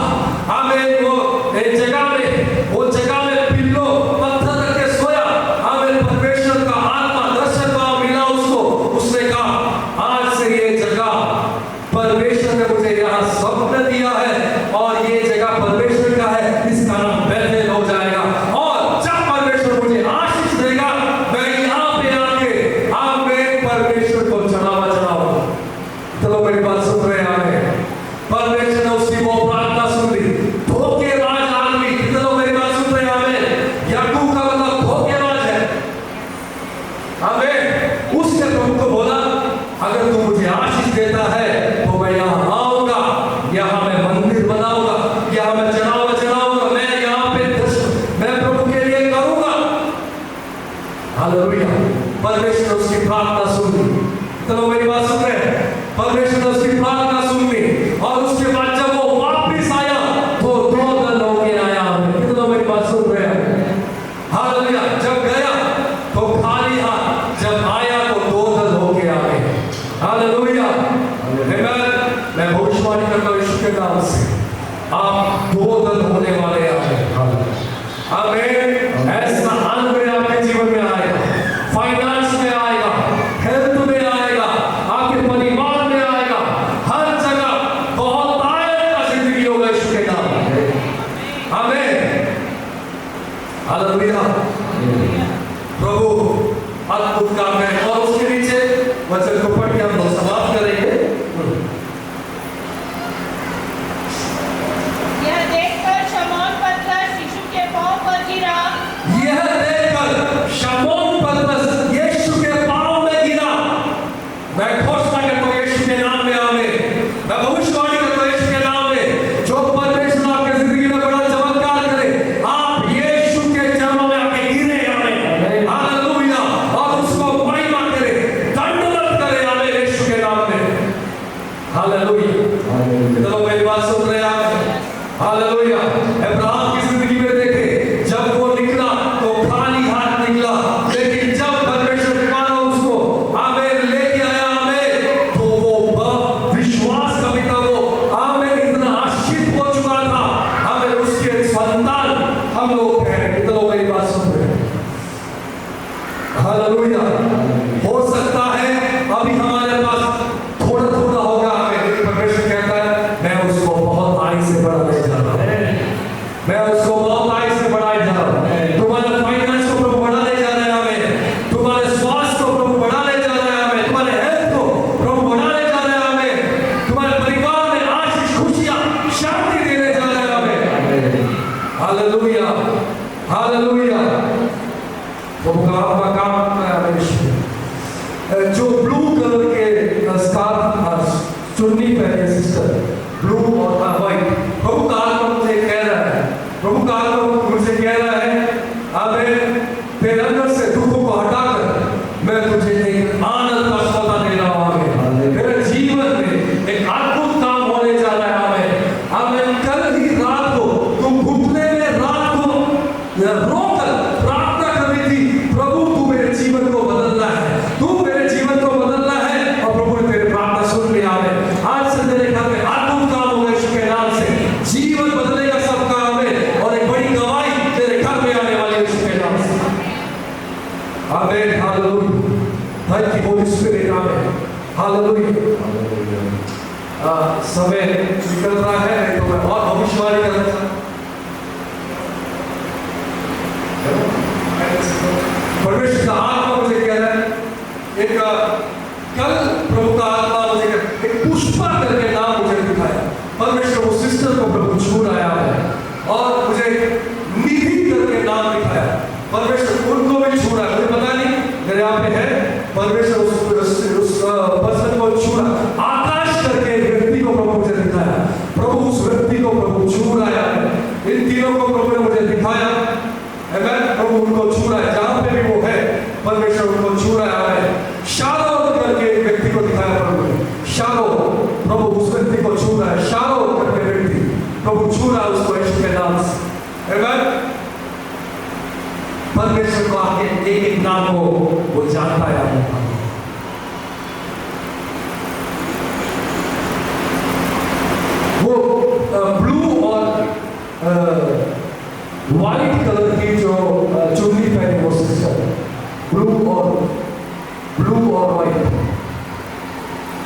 आमेन, वो एक जगह में पिल्लो पत्थर रख के सोया। आमेन। परमेश्वर का आत्मा दर्शन का मिला उसको। उसने कहा आज से ये जगह परमेश्वर ने मुझे यहाँ स्वप्न दिया है और ये जगह परमेश्वर का है, इसका नाम बेथेल हो जाएगा। और जब परमेश्वर मुझे आशीष देगा मैं यहाँ पे आके आमेन परमेश्वर को चढ़ावा चढ़ाऊंगा। चलो मेरी बात सुन रहे हैं। परमेश्वर ने उसकी वो प्रार्थना सुन ली। धोखेबाज आदमी, चलो मेरी बात सुन रहे हैं। याकूब का मतलब धोखेबाज है। आमेन। उसने प्रभु को बोला अगर तू मुझे आशीष देता है तो मैं यहाँ आऊंगा, यहाँ मैं मंदिर बनाऊंगा, यहाँ मैं चढ़ावा चढ़ाऊंगा, मैं यहाँ पे मैं प्रभु के लिए करूंगा। हालेलुया। परमेश्वर ने उसकी प्रार्थना सुन ली। चलो मेरी बात सुन रहे हैं। परमेश्वर ने उसकी प्रार्थना सुन ली और उसके बाद जब वो वापस आया तो 2 दल होके आया। कितना मेरी बात सुन रहे हैं। हालेलुया। जब गया तो खाली हाथ, जब आया तो 2 दल होके आ गए। हालेलुया। मैं भविष्यवाणी करता हूं यीशु के नाम से आप 2 दल होने वाले हैं। आमीन। ऐसा आनंद आपके जीवन में आएगा, फाइनेंस में आएगा, हेल्थ में आएगा, आपके परिवार में आएगा, हर जगह बहुत आयत का जिंदगी होगा यीशु के नाम में। आमीन। हालेलुया। प्रभु अद्भुत काम है। और उसके नीचे वचन को पढ़ के हम लोग समाप्त करेंगे। यह देखकर शमौन पतरस यीशु के पांव पर गिरा। यह देखकर शमौन पतरस यीशु के पांव में गिरा। मैं घोषणा करता हूं यीशु के नाम में आमीन। मैं भविष्यवाणी करता हूं यीशु के नाम में जो परमेश्वर आपकी जिंदगी में बड़ा चमत्कार करे, आप यीशु के चरणों में आके गिरे। आमीन। हालेलुया। और उसको महिमा करे, दंडवत करे। आमीन। यीशु के नाम में। हालेलुया। चलो मेरी बात सुन रहे हैं। हालेलुया। अब्राहम की जिंदगी में देखे जब वो निकला तो खाली हाथ निकला, लेकिन जब परमेश्वर ने माना उसको आमीन लेके आया आमीन तो वो विश्वास का पिता वो आमीन इतना आशीष हो चुका था। आमीन। उसके संतान हम लोग हैं। चलो मेरी बात सुन रहे हैं। हालेलुया। हो सकता है अभी हमारे पास थोड़ा थोड़ा होगा। आमीन। परमेश्वर कहता है मैं उसको बहुत आयु से बढ़ाने जा रहा हूं। मैं उसको बहुत आयु से बढ़ाने जा रहा हूं। तुम्हारे फाइनेंस को प्रभु बढ़ाने जा रहा है। आमीन। तुम्हारे स्वास्थ्य को प्रभु बढ़ाने जा रहा है। आमीन। तुम्हारे हेल्थ को प्रभु बढ़ाने जा रहा है। आमीन। तुम्हारे परिवार में आशीष, खुशियां, शांति देने जा रहा है। आमीन। हालेलुया। हालेलुया। प्रभु का आपका काम जो ब्लू कलर के स्कार्फ चुन्नी पहने सिस्टर, ब्लू और व्हाइट, प्रभु का आत्मा मुझे कह रहा है, प्रभु का आत्मा मुझे कह रहा है आमीन तेरे अंदर से दुखों को हटाकर मैं तुझे एक आनंद का सौदा दे रहा हूं। आमीन। तेरे जीवन में एक अद्भुत काम होने जा रहा है। आमीन। आमीन। कल ही रात को तुम घुटने में रात को रोकर प्रार्थना कर रही थी, प्रभु तू मेरे जीवन को बदलना है, तू मेरे जीवन को बदलना है, और प्रभु ने तेरी प्रार्थना सुन लिया। आज से तेरे घर में अद्भुत काम होगा यीशु के नाम से। जीवन बदलेगा सबका। आमीन। और एक बड़ी गवाही तेरे घर में आने वाली यीशु के नाम से। आमीन। Hallelujah. Thank you Holi spirit. आमीन। हालेलुया। समय निकल रहा है तो मैं और भविष्यवाणी करना चाहता हूं। परमेश्वर का आत्मा मुझे कह रहा है एक कल प्रभु का आत्मा मुझे एक पुष्पा करके नाम मुझे दिखाया। परमेश्वर वो सिस्टर को प्रभु छू रहा है और मुझे निधि करके नाम दिखाया। परमेश्वर उनको भी छू रहा है। मुझे पता नहीं मेरे यहाँ पे है। परमेश्वर उस पर्सन को छू रहा। आकाश करके व्यक्ति को प्रभु मुझे दिखाया। प्रभु उस व्यक्ति को प्रभु छू रहा है। इन तीनों को प्रभु ने मुझे दिखाया। प्रभु उनको छू रहा है। जहां पे भी वो है परमेश्वर उनको छू रहा है। शारोन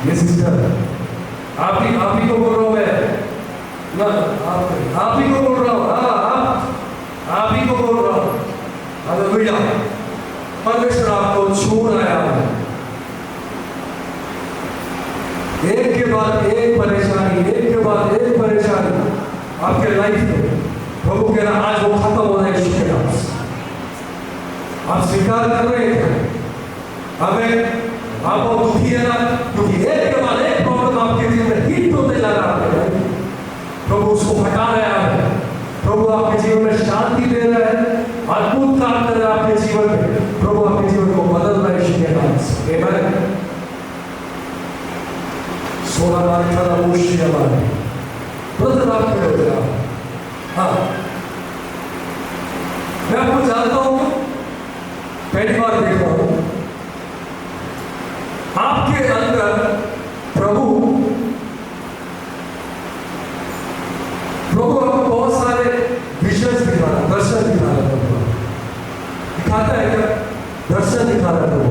ये सिस्टर आप ही को बोल रहा हूँ मैं ना, आप ही को बोल रहा हूँ। हाँ, आप ही को बोल रहा हूँ। हालेलुया। परमेश्वर आपको छू रहा है। एक के बाद एक परेशानी, एक के बाद एक परेशानी आपके लाइफ में प्रभु कह रहा आज वो खत्म हो रहा है यीशु के नाम से। आप स्वीकार कर रहे हैं? हमें आप बहुत दुखी है ना, क्योंकि एक के बाद एक प्रॉब्लम आपके जीवन में हिट होते जा रहा है। प्रभु उसको हटा रहा है। प्रभु आपके जीवन में शांति दे रहा है, अद्भुत काम कर रहा है आपके जीवन में। प्रभु आपके जीवन को बदल रहा है यीशु के नाम से। आमीन। सोना बार खड़ा मुश्किल हमारे ब्रदर आप खड़े हो जाओ। हाँ, मैं आपको जानता हूँ, पहली बार देख रहा हूँ आपके अंदर प्रभु आपको बहुत सारे विजन्स दिखा रहा है, दर्शन दिखा रहा है। दिखाता है क्या? दर्शन दिखा रहा है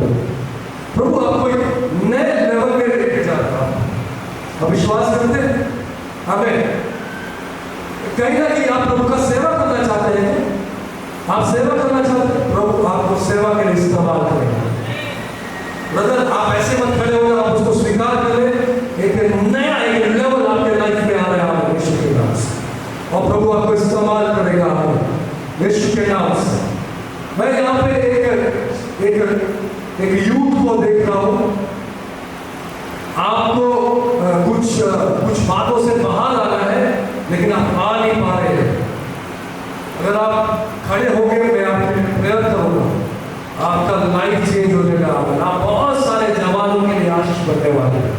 प्रभु आपको एक नए लेवल में लेके जा रहा है। आप विश्वास करते हैं? हमें कहीं ना कहीं आप प्रभु का सेवा करना चाहते हैं। आप सेवा करना चाहते हैं, प्रभु आपको सेवा के लिए इस्तेमाल करेगा। ब्रदर आप ऐसे मत खड़े हो, आप उसको स्वीकार करें। एक नया एक लेवल आपके लाइफ में आ रहा है यीशु के नाम से, और प्रभु आपको इस्तेमाल करेगा यीशु के नाम से। मैं यहाँ पे एक यूथ को देख रहा हूँ। आपको कुछ बातों से बाहर आना है, लेकिन आप आ नहीं पा रहे हैं। अगर आप खड़े हो गए, मैं आपको प्रेयर करूंगा, आपका लाइफ चेंज हो जाएगा। आप बहुत सारे जवानों के लिए आशीष बनने वाले हैं।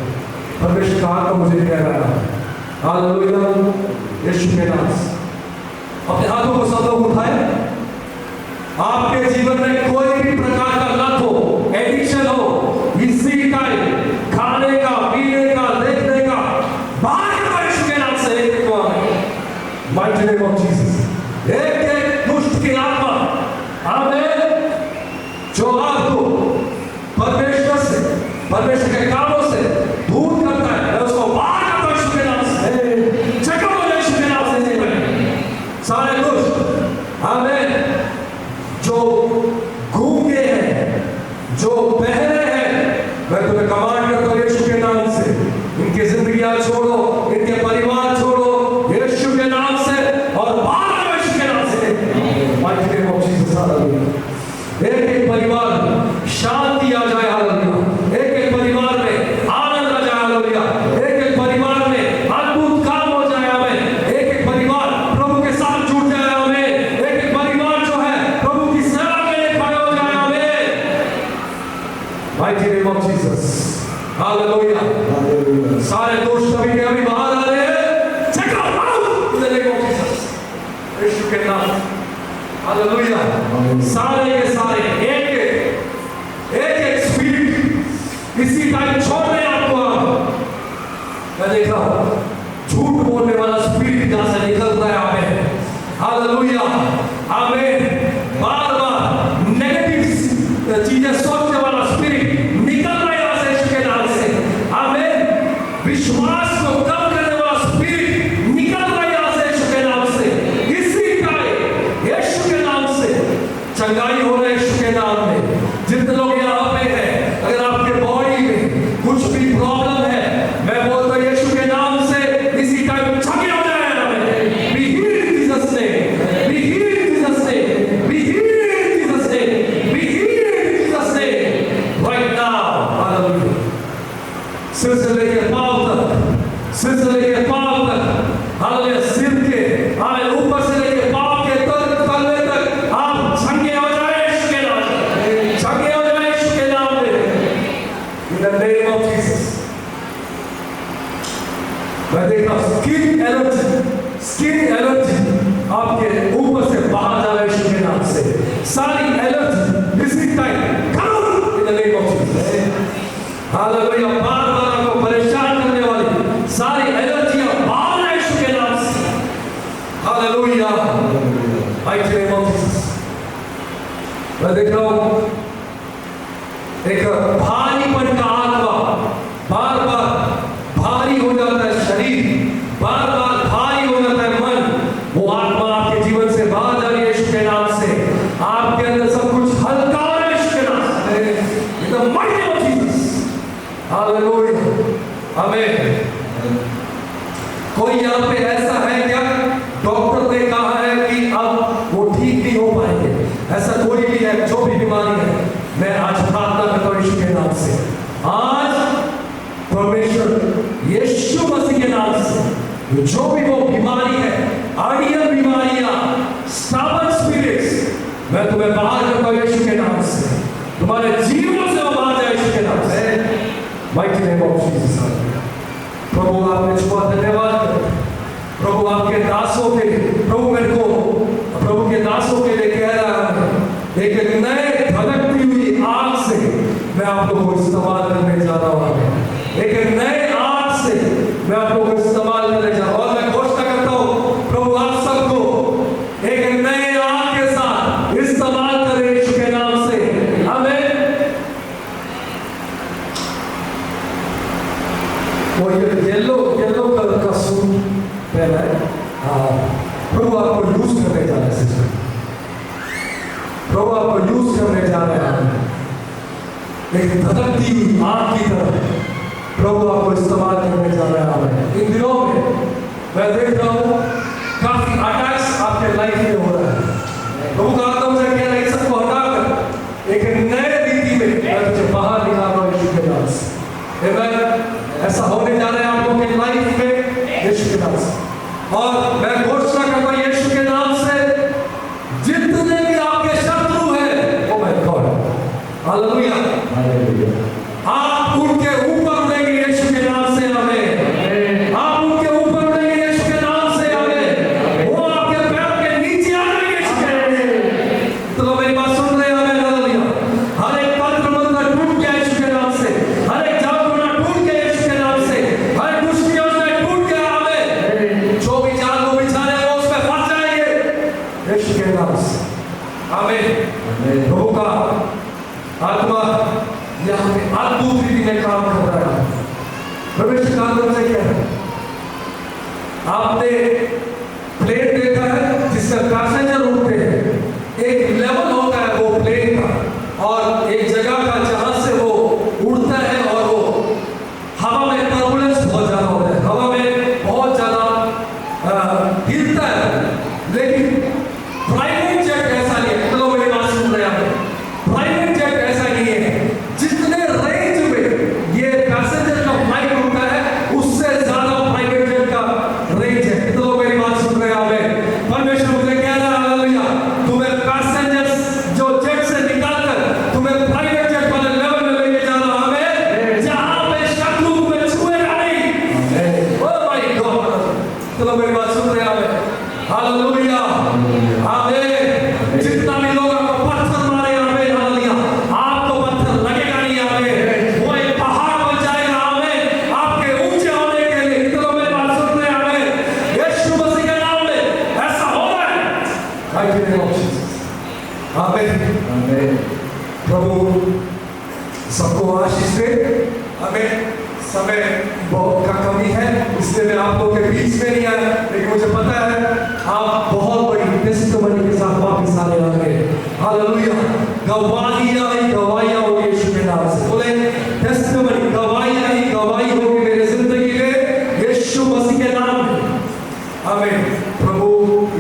परमेश्वर कहा तो मुझे कह रहा है। हालेलुया, यीशु के नाम से अपने हाथों को सब लोग उठाए। आपके जीवन में कोई भी प्रकार का लत हो, एडिक्शन हो, इसी टाइम खाने का, पीने का, देखने का, बाहर यीशु के नाम से एक को माइटी नेम ऑफ जीसस। एक दुष्ट की आत्मा आमीन, जो आपको परमेश्वर के कामों से दूर करता है, उसको बाहर करता यीशु के नाम से। चेक हो यीशु के नाम से सारे दुष्ट आमीन, जो गूंगे हैं, जो बहरे हैं, मैं तुम्हें कमांड करता हूँ यीशु के नाम से, इनकी जिंदगियां छोड़ो, इनके परिवार छोड़ो यीशु के नाम से, और बाहर यीशु के नाम से। एक परिवार में शांति आ जाए, हालेलुया। एक परिवार में आनंद आ जाए, हालेलुया। एक परिवार में अद्भुत काम हो जाए, हमें एक परिवार प्रभु के साथ जुड़ जाए, हमें एक परिवार जो है प्रभु की सेवा के लिए खड़े हो जाए, हमें mighty name of Jesus. Hallelujah. सारे दोस्त अभी के अभी बाहर आ रहे हैं। Check out in the name of Jesus, Yeshu के नाम। हालेलुया। सारे के सारे एक स्पिरिट इसी टाइम छोड़ रहे आपको। मैं देख रहा हूं झूठ बोलने वाला स्पिरिट जहां से निकल रहा है हमें। हालेलुया, आमीन। बार बार नेगेटिव चीजें सोचने वाला स्पिरिट निकल रहा है यहां से यीशु के नाम से, आमीन। विश्वास को कम करने वाला स्पिरिट निकल रहा है यहां से यीशु के नाम से। इसी टाइम यीशु के नाम से चंगाई हो रहा है यीशु के नाम में। जितने लोग यहाँ पे हैं, अगर आपके बॉडी में कुछ भी प्रॉब्लम है, मैं बोलता हूँ यीशु के नाम से इसी टाइम छके हो जाए हमें। Be healed in Jesus name, be healed in Jesus name, be healed in Jesus name, be healed in Jesus name right now. Hallelujah. सिर से लेके पांव तक, सिर से लेके पांव तक, हालेलुया। सिर के आमीन, ऊपर से लेके पांव के तलवे तक आप छके हो जाए यीशु के नाम से, छके हो जाए यीशु के नाम में, इन द नेम ऑफ जीसस। मैं देख रहा हूं स्किन एलर्जी आपके ऊपर से बाहर जा रहा है यीशु के नाम से। सारी एलर्जी इसी टाइम करो in the name of Jesus. Hallelujah. बार बार आपको परेशान करने वाली सारी एलर्जियां बाहर है यीशु के नाम से। Hallelujah, mighty name of Jesus. मैं देख रहा हूं एक भारीपन का आत्मा बार बार हालेलुया, आमीन। कोई यहाँ पे ऐसा है क्या डॉक्टर ने कहा है कि अब वो ठीक नहीं हो पाएंगे? ऐसा कोई भी है जो भी बीमारी है, मैं आज प्रार्थना करता हूं यीशु के नाम से, आज परमेश्वर यीशु मसीह के नाम से जो भी वो बीमारी है, आर्डियल बीमारियां, स्टाबन स्पिरिट्स, मैं तुम्हें बाहर करता हूं यीशु के नाम से, तुम्हारे जीवन से बाहर जाए यीशु के नाम से, माइटी नेम ऑफ जीसस। प्रभु आपने छुआ, धन्यवाद प्रभु आपके दासों के, प्रभु मेरे को प्रभु के दासों के लिए कह रहा है, एक नए धड़कती हुई आग से मैं आप लोगों को इस्तेमाल करने जा रहा हूं, एक नए आग से मैं आप लोगों को इस्तेमाल करने जा रहा हूं, और मैं घोषणा करता हूं प्रभु आप सबको एक नए आग के साथ इस्तेमाल करें यीशु के नाम से, आमीन। वो येलो कलर का सूट पहना है, प्रभु आपको यूज करने जा रहे हैं, प्रभु आपको यूज करने जा रहे हैं, एक धड़कती हुई आग की तरह प्रभु आपको इस्तेमाल करने जा रहे हैं। इन दिनों में मैं देख रहा हूँ काफी अटैक्स आपके लाइफ में हो रहा है, प्रभु का आत्मा मुझे कह रहा है सबको हटाकर एक नए रीति में मैं तुझे बाहर निकाल रहा हूँ यीशु के नाम से, आमीन। ऐसा होने जा रहा है आप लोगों की लाइफ में यीशु के नाम से, और मैं घोषणा करता हूं यीशु के नाम से जितने भी आपके शत्रु हैं, ओ माय गॉड, हालेलुया, आप उनके ऊपर उड़ेंगे यीशु के नाम से, आमीन। आप उनके ऊपर उड़ेंगे यीशु के नाम से, आमीन। वो आपके पैर के नीचे आ जाएंगे यीशु के नाम से। तो मेरी बात सुन रहे हैं, आमीन, हालेलुया। हर एक तंत्र मंत्र टूट गया यीशु के नाम से, हर एक जादू टूट गया यीशु के नाम से, हर दुष्ट योजना टूट गया, आमीन। जो भी जादू बिछाने वो उसमें फंस जाएंगे यीशु के नाम से, आमीन। प्रभु का आत्मा यहाँ पे अद्भुत रीति में काम कर रहा है, प्रवेश कानून से क्या है, आपने प्लेन देखा है जिसका पैसेंजर उड़ते हैं, एक लेवल होता है वो प्लेन का, और एक जगह का जहां से वो उड़ता है, और वो हवा में टर्बुलेंस बहुत ज्यादा होता है, हवा में बहुत ज्यादा हिलता है, लेकिन प्राइवेट जेट ऐसा नहीं है, चलो मेरी बात सुन रहे हैं, प्राइवेट जेट ऐसा नहीं है, जितने रेंज में ये पैसेंजर का फ्लाइट होता है उससे ज्यादा प्राइवेट जेट का रेंज है, चलो मेरी बात सुन रहे हैं, परमेश्वर मुझे कह रहा है, हालेलुया, तुम्हें पैसेंजर जो जेट से निकालकर तुम्हें प्राइवेट जेट वाले लेवल में लेके जा रहा हूं, जहां पे शत्रु में छुएगा नहीं, ओ माय गॉड, चलो मेरी बात सुन रहे हैं, हालेलुया, आमीन। जितना भी लोग आपको पत्थर मारे, आमीन, हालेलुया, आपको पत्थर लगेगा नहीं, आमीन। वो एक पहाड़ बन जाएगा, आमीन, आपके ऊंचे होने के लिए, चलो मेरी बात सुन रहे हैं, आमीन। यीशु मसीह के नाम में ऐसा हो रहा है, आमीन। प्रभु सबको आशीष दे, आमीन। समय बहुत का कमी है, इसलिए मैं आप लोगों के बीच में नहीं आया, लेकिन मुझे पता है आप बहुत बड़ी टेस्टिमनी के साथ वापस आने वाले हैं, हालेलुया। गवाहियां ही गवाहियां होगी यीशु के नाम से, बोले टेस्टिमनी, गवाहियां ही गवाही होगी मेरी जिंदगी में यीशु मसीह के नाम में, आमीन। प्रभु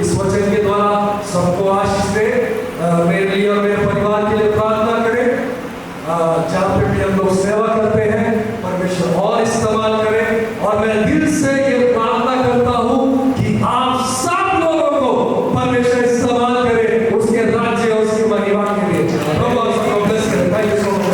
इस वचन के द्वारा सबको आशीष दे, मेरे लिए और मेरे परिवार के लिए प्रार्थना करें, जहाँ पे भी हम लोग सेवा करते हैं परमेश्वर और इस्तेमाल करें, और मैं दिल से ये प्रार्थना करता हूँ कि आप सब लोगों को परमेश्वर इस्तेमाल करे उसके राज्य और उसकी महिमा के लिए। प्रभु आप सबको ब्लेस करें। Thank you so much.